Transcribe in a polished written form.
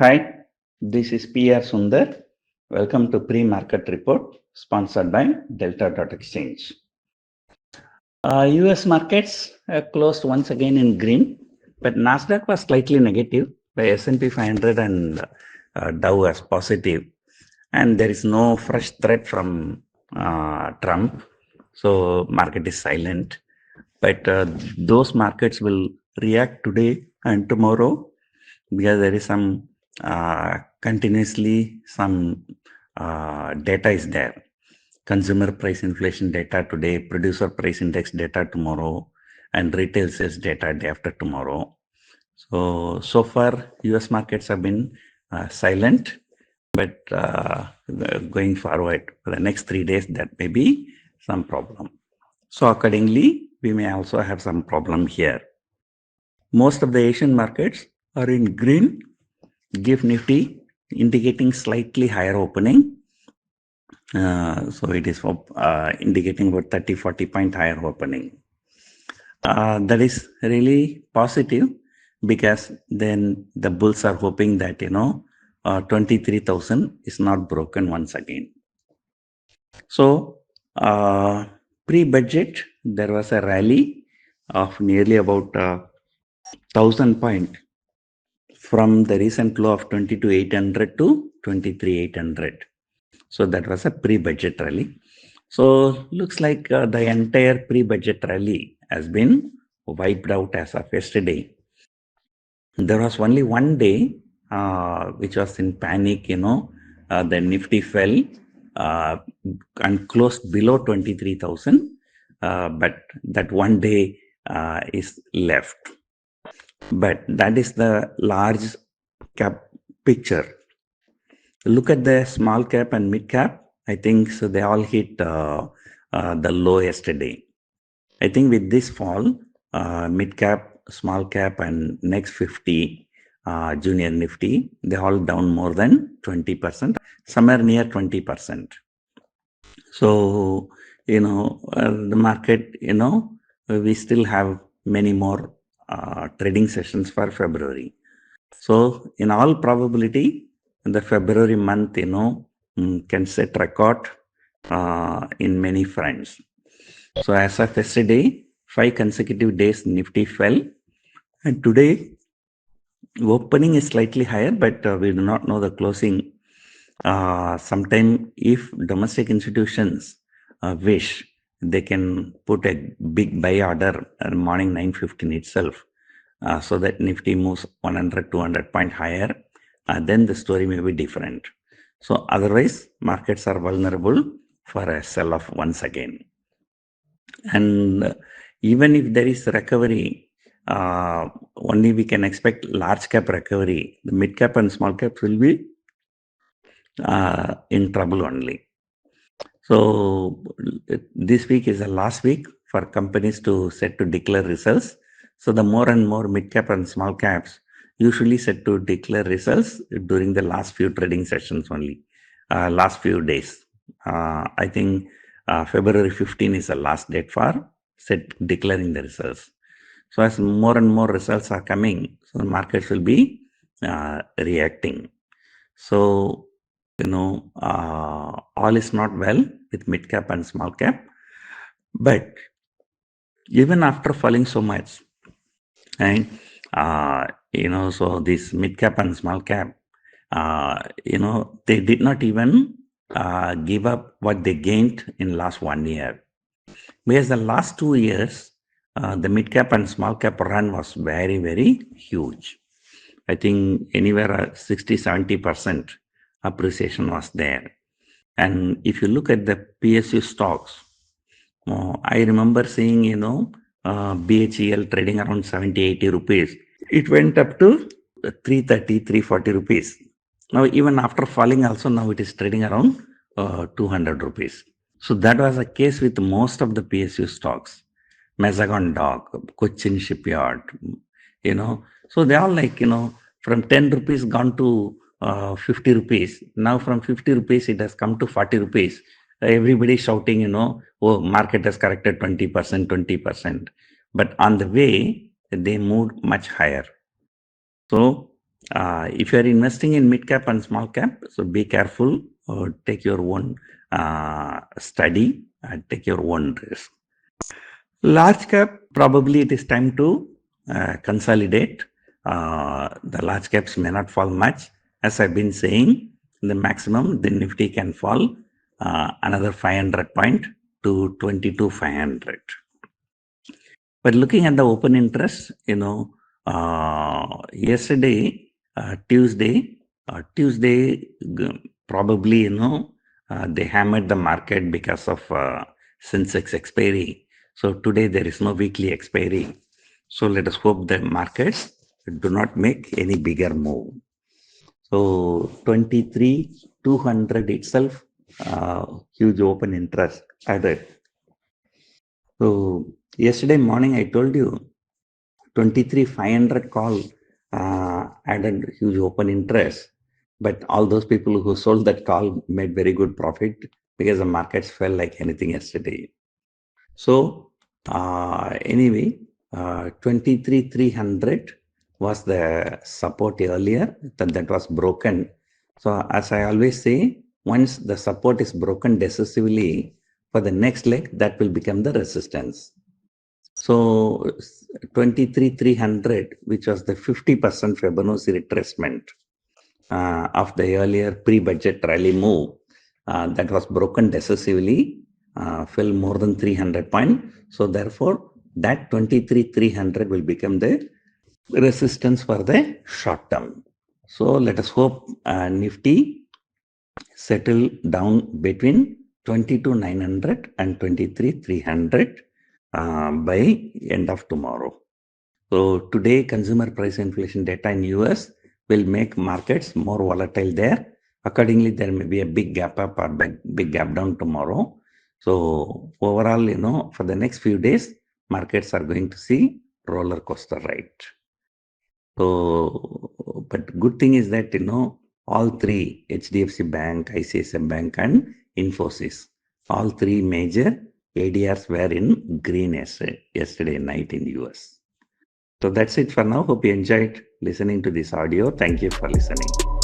Hi, this is PR Sundar. Welcome to Pre-Market Report sponsored by Delta.Exchange. US markets closed once again in green, but Nasdaq was slightly negative by S&P 500 and Dow was positive. And there is no fresh threat from Trump, so market is silent. But those markets will react today and tomorrow because there is some continuously some data is there. Consumer price inflation data today, producer price index data tomorrow, and retail sales data day after tomorrow. So far, US markets have been silent, but going forward for the next 3 days, that may be some problem. So accordingly, we may also have some problem here. Most of the Asian markets are in green, GIF Nifty indicating slightly higher opening. So it is indicating about 30-40 point higher opening. That is really positive because then the bulls are hoping that 23,000 is not broken once again. So pre-budget there was a rally of nearly about 1,000 point from the recent low of 22,800 to 23,800. So that was a pre-budget rally. So looks like the entire pre-budget rally has been wiped out as of yesterday. There was only one day which was in panic, the Nifty fell and closed below 23,000. But that one day is left. But that is the large cap picture. Look at the small cap and mid cap. I think so they all hit the low yesterday. I think with this fall, mid cap, small cap, and next 50 junior Nifty, they all down more than 20%, somewhere near 20%. So the market, we still have many more trading sessions for February. So in all probability, the February month, can set record in many fronts. So as of yesterday, 5 consecutive days Nifty fell, and today opening is slightly higher, but we do not know the closing. Sometime if domestic institutions wish, they can put a big buy order at morning 9:15 itself, so that Nifty moves 100, 200 point higher. Then the story may be different. So otherwise, markets are vulnerable for a sell-off once again. And even if there is recovery, only we can expect large cap recovery. The mid cap and small cap will be in trouble only. So this week is the last week for companies to set to declare results. So the more and more mid cap and small caps usually set to declare results during the last few trading sessions only, last few days. I think February 15 is the last date for declaring the results. So as more and more results are coming, so the markets will be reacting. So all is not well with mid cap and small cap, but even after falling so much, and so this mid cap and small cap, they did not even give up what they gained in last 1 year. Because the last 2 years, the mid cap and small cap run was very, very huge. I think anywhere 60-70% appreciation was there. And if you look at the PSU stocks, I remember seeing, BHEL trading around 70-80 rupees. It went up to 330-340 rupees. Now, even after falling also, now it is trading around 200 rupees. So that was the case with most of the PSU stocks. Mazagon Dock, Cochin Shipyard, So they all from 10 rupees gone to 50 rupees. Now from 50 rupees, it has come to 40 rupees. Everybody shouting, oh, market has corrected 20%, 20%. But on the way, they moved much higher. So If you are investing in mid cap and small cap, so be careful. Take your own study and take your own risk. Large cap, probably it is time to consolidate. The large caps may not fall much. As I've been saying, the maximum, the Nifty can fall another 500 point to 22,500. But looking at the open interest, yesterday, Tuesday, probably, they hammered the market because of Sensex expiry. So today there is no weekly expiry. So let us hope the markets do not make any bigger move. So 23,200 itself, huge open interest added. So yesterday morning I told you 23,500 call added huge open interest, but all those people who sold that call made very good profit because the markets fell like anything yesterday. So anyway, 23,300 was the support earlier, that was broken. So as I always say, once the support is broken decisively, for the next leg, that will become the resistance. So 23,300, which was the 50% Fibonacci retracement of the earlier pre-budget rally move, that was broken decisively, fell more than 300 points. So therefore, that 23,300 will become the resistance for the short term. So let us hope Nifty settle down between 22,900 and 23,300 by end of tomorrow. So today, consumer price inflation data in US will make markets more volatile there. Accordingly, there may be a big gap up or big gap down tomorrow. So overall, for the next few days, markets are going to see roller coaster ride. So, but good thing is that, all three, HDFC Bank, ICICI Bank and Infosys, all three major ADRs were in green yesterday night in US. So that's it for now. Hope you enjoyed listening to this audio. Thank you for listening.